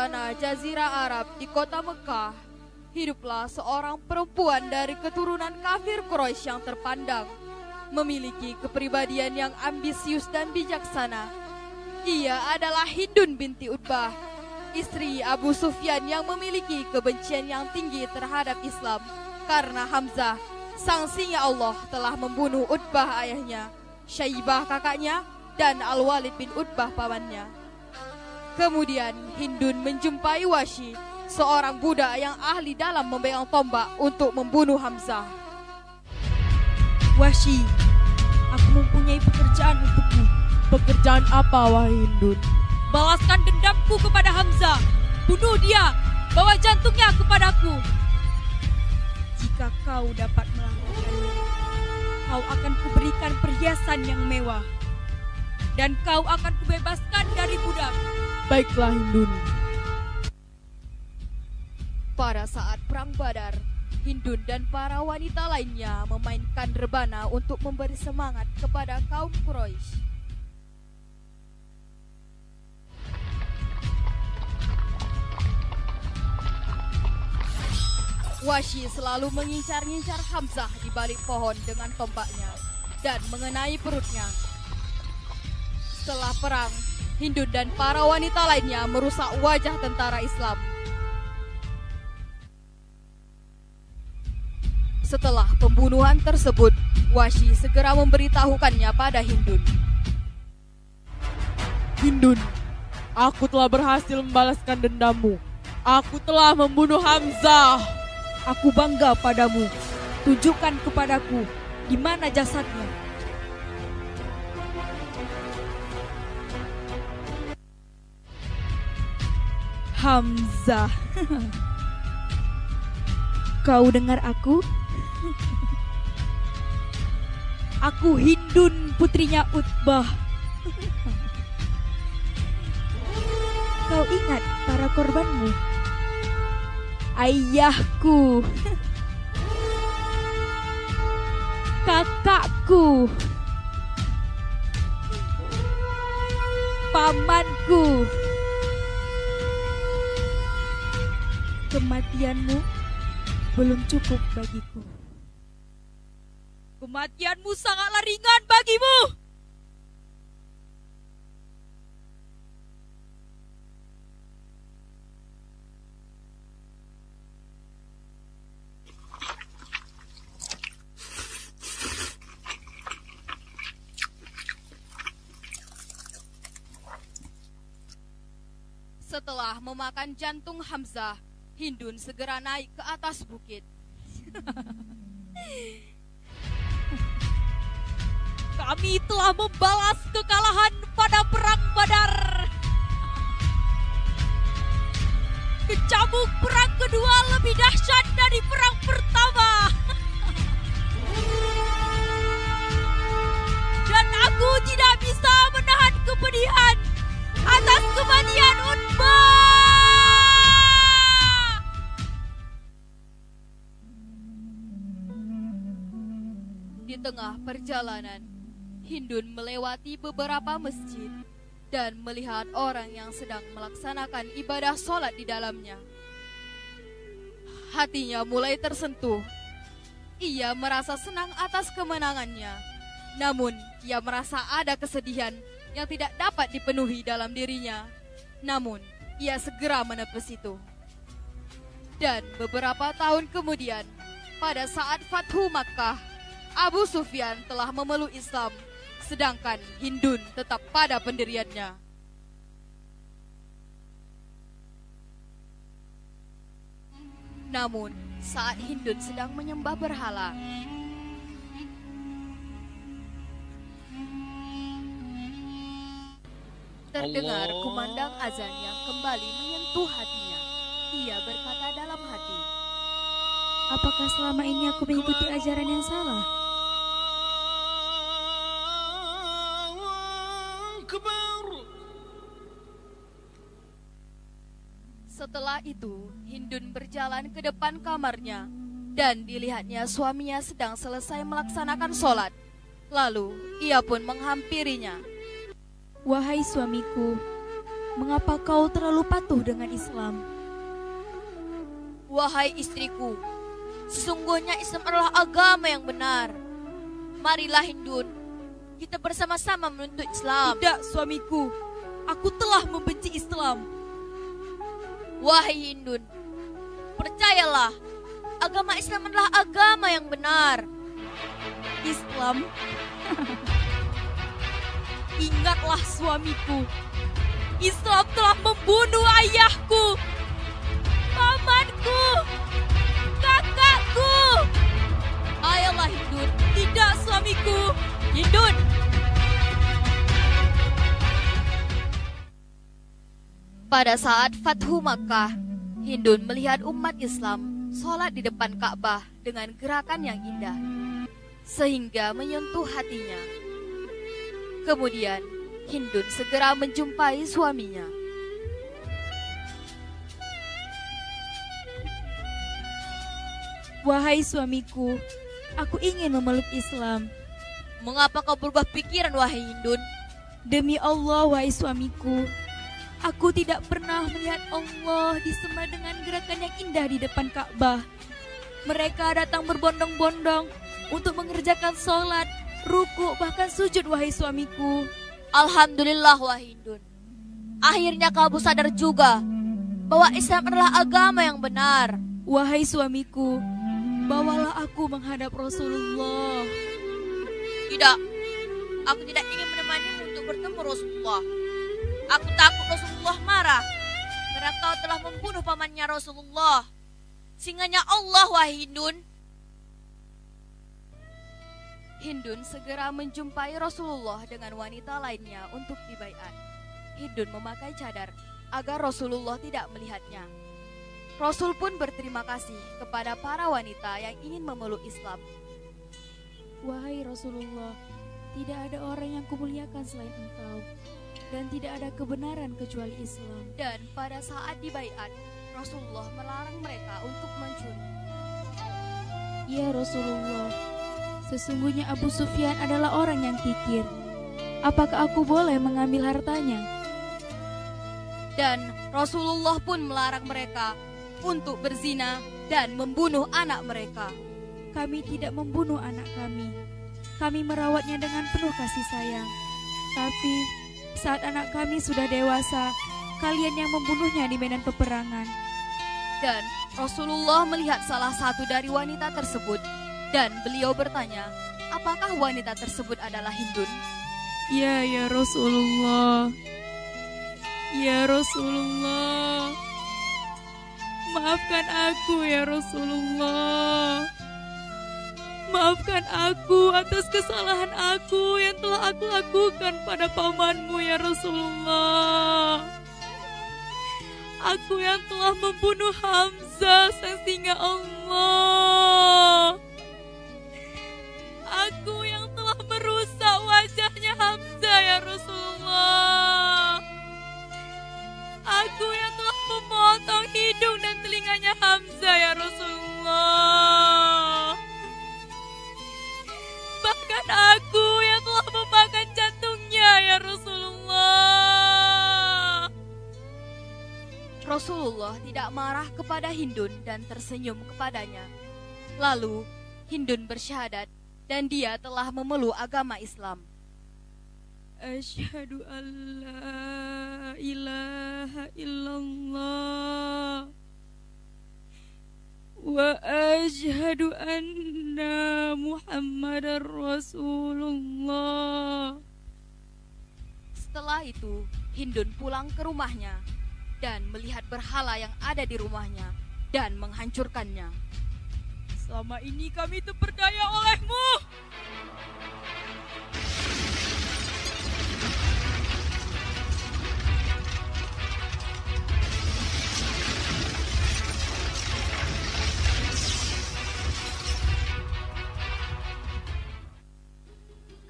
tanah Jazirah Arab di kota Mekah, hiduplah seorang perempuan dari keturunan kafir Quraisy yang terpandang, memiliki kepribadian yang ambisius dan bijaksana. Ia adalah Hindun binti Utbah, istri Abu Sufyan yang memiliki kebencian yang tinggi terhadap Islam karena Hamzah, sang singa Allah, telah membunuh Utbah ayahnya, Syaibah kakaknya, dan Al-Walid bin Utbah pamannya. Kemudian Hindun menjumpai Wahsy, seorang budak yang ahli dalam memegang tombak untuk membunuh Hamzah. Wahsy, aku mempunyai pekerjaan untukmu. Pekerjaan apa, wahai Hindun? Balaskan dendamku kepada Hamzah. Bunuh dia, bawa jantungnya kepadaku. Jika kau dapat melakukannya, kau akan kuberikan perhiasan yang mewah, dan kau akan kubebaskan dari budak. Baiklah, Hindun. Pada saat Perang Badar, Hindun dan para wanita lainnya memainkan rebana untuk memberi semangat kepada kaum Quraisy. Wahsy selalu mengincar-incar Hamzah di balik pohon dengan tombaknya dan mengenai perutnya. Setelah perang, Hindun dan para wanita lainnya merusak wajah tentara Islam. Setelah pembunuhan tersebut, Wahsy segera memberitahukannya pada Hindun. Hindun, aku telah berhasil membalaskan dendammu. Aku telah membunuh Hamzah. Aku bangga padamu. Tunjukkan kepadaku di mana jasadnya. Hamzah. Kau dengar aku? Aku Hindun, putrinya Utbah. Kau ingat para korbanmu? Ayahku, kakakku, pamanku. Kematianmu belum cukup bagiku. Kematianmu sangatlah ringan bagimu. Setelah memakan jantung Hamzah, Hindun segera naik ke atas bukit. Kami telah membalas kekalahan pada Perang Badar. Kecamuk perang kedua lebih dahsyat dari perang pertama. Dan aku tidak bisa menahan kepedihan atas kematian Utbah. Di tengah perjalanan, Hindun melewati beberapa masjid dan melihat orang yang sedang melaksanakan ibadah sholat di dalamnya. Hatinya mulai tersentuh. Ia merasa senang atas kemenangannya. Namun, ia merasa ada kesedihan yang tidak dapat dipenuhi dalam dirinya. Namun, ia segera menepis itu. Dan beberapa tahun kemudian, pada saat Fathu Makkah, Abu Sufyan telah memeluk Islam, sedangkan Hindun tetap pada pendiriannya. Namun, saat Hindun sedang menyembah berhala, terdengar kumandang azan yang kembali menyentuh hatinya. Ia berkata dalam hati, Apakah selama ini aku mengikuti ajaran yang salah? Setelah itu, Hindun berjalan ke depan kamarnya dan dilihatnya suaminya sedang selesai melaksanakan sholat. Lalu, ia pun menghampirinya. Wahai suamiku, mengapa kau terlalu patuh dengan Islam? Wahai istriku, sesungguhnya Islam adalah agama yang benar. Marilah Hindun, kita bersama-sama menuntut Islam. Tidak, suamiku. Aku telah membenci Islam. Wahai Hindun, percayalah, agama Islam adalah agama yang benar. Islam? Ingatlah suamiku. Islam telah membunuh ayahku, pamanku, kakakku. Ayolah Hindun. Tidak, suamiku. Hindun. Pada saat Fathu Makkah, Hindun melihat umat Islam sholat di depan Ka'bah dengan gerakan yang indah, sehingga menyentuh hatinya. Kemudian, Hindun segera menjumpai suaminya. Wahai suamiku, aku ingin memeluk Islam. Mengapa kau berubah pikiran, wahai Hindun? Demi Allah, wahai suamiku, aku tidak pernah melihat Allah disembah dengan gerakan yang indah di depan Ka'bah. Mereka datang berbondong-bondong untuk mengerjakan sholat, ruku, bahkan sujud, wahai suamiku. Alhamdulillah, wahai Hindun. Akhirnya kamu sadar juga bahwa Islam adalah agama yang benar. Wahai suamiku, bawalah aku menghadap Rasulullah. Tidak, aku tidak ingin menemanimu untuk bertemu Rasulullah. Aku takut Rasulullah marah karena kau telah membunuh pamannya Rasulullah, singanya Allah, wahai Hindun. Hindun segera menjumpai Rasulullah dengan wanita lainnya untuk dibaiat. Hindun memakai cadar agar Rasulullah tidak melihatnya. Rasul pun berterima kasih kepada para wanita yang ingin memeluk Islam. Wahai Rasulullah, tidak ada orang yang kumuliakan selain engkau, dan tidak ada kebenaran kecuali Islam. Dan pada saat dibaiat, Rasulullah melarang mereka untuk mencuri. Ya Rasulullah, sesungguhnya Abu Sufyan adalah orang yang kikir. Apakah aku boleh mengambil hartanya? Dan Rasulullah pun melarang mereka untuk berzina dan membunuh anak mereka. Kami tidak membunuh anak kami. Kami merawatnya dengan penuh kasih sayang. Tapi saat anak kami sudah dewasa, kalian yang membunuhnya di medan peperangan. Dan Rasulullah melihat salah satu dari wanita tersebut, dan beliau bertanya, apakah wanita tersebut adalah Hindun? Ya Rasulullah. Ya Rasulullah. Maafkan aku ya Rasulullah. Maafkan aku atas kesalahan aku yang telah aku lakukan pada pamanmu ya Rasulullah. Aku yang telah membunuh Hamzah sang singa Allah. Aku yang telah merusak wajahnya Hamzah ya Rasulullah. Aku yang telah memotong hidung dan telinganya Hamzah ya Rasulullah. Bahkan aku yang telah memakan jantungnya ya Rasulullah. Rasulullah tidak marah kepada Hindun dan tersenyum kepadanya. Lalu Hindun bersyahadat dan dia telah memeluk agama Islam. Asyhadu an la ilaha illallah wa asyhadu anna Muhammadar Rasulullah. Setelah itu, Hindun pulang ke rumahnya dan melihat berhala yang ada di rumahnya dan menghancurkannya. Selama ini kami terperdaya olehmu.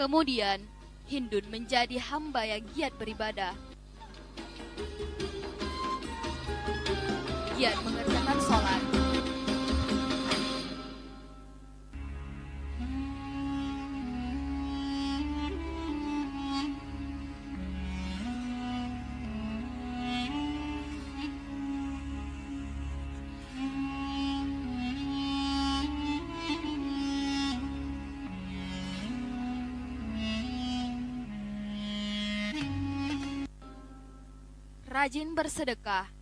Kemudian, Hindun menjadi hamba yang giat beribadah. Giat mengerjakan sholat. rajin bersedekah.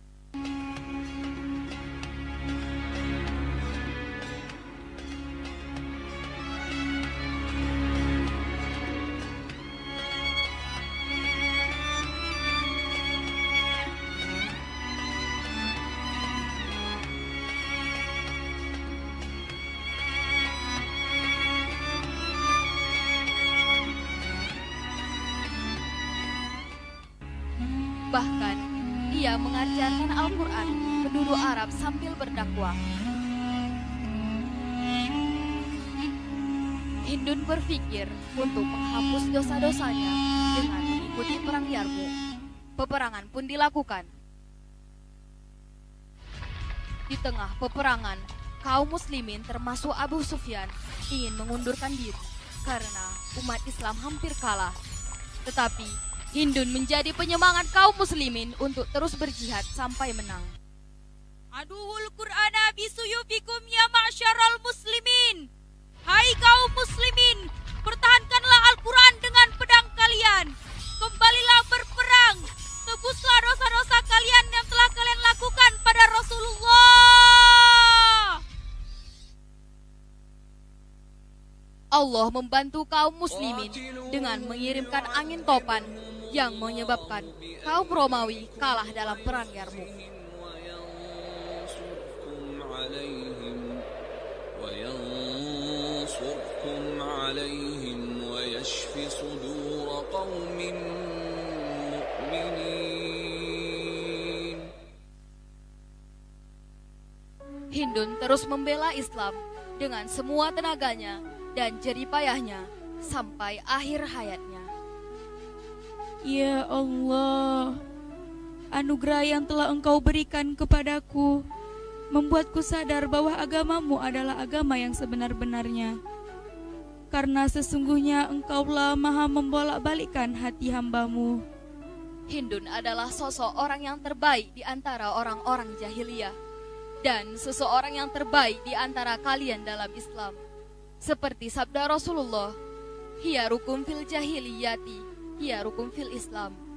Bahkan, ia mengajarkan Al-Quran penduduk Arab sambil berdakwah. Hindun berpikir untuk menghapus dosa-dosanya dengan mengikuti perang Yarmuk. Peperangan pun dilakukan. Di tengah peperangan, kaum muslimin termasuk Abu Sufyan ingin mengundurkan diri karena umat Islam hampir kalah. Tetapi Hindun menjadi penyemangat kaum muslimin untuk terus berjihad sampai menang. Aduhul Qur'ana bisuyufikum ya ma'syaral muslimin. Hai kaum muslimin, pertahankanlah Al-Quran dengan pedang kalian. Kembalilah berperang. Tebuslah dosa-dosa kalian yang telah kalian lakukan pada Rasulullah. Allah membantu kaum muslimin dengan mengirimkan angin topan yang menyebabkan kaum Romawi kalah dalam perang Yarmuk. Hindun terus membela Islam dengan semua tenaganya dan jeripayahnya sampai akhir hayatnya. Ya Allah, anugerah yang telah Engkau berikan kepadaku membuatku sadar bahwa agamamu adalah agama yang sebenar-benarnya. Karena sesungguhnya Engkaulah Maha membolak-balikkan hati hamba-Mu. Hindun adalah sosok orang yang terbaik di antara orang-orang jahiliyah dan seseorang yang terbaik di antara kalian dalam Islam. Seperti sabda Rasulullah, hiya rukum fil jahiliyati, hiya rukum fil Islam.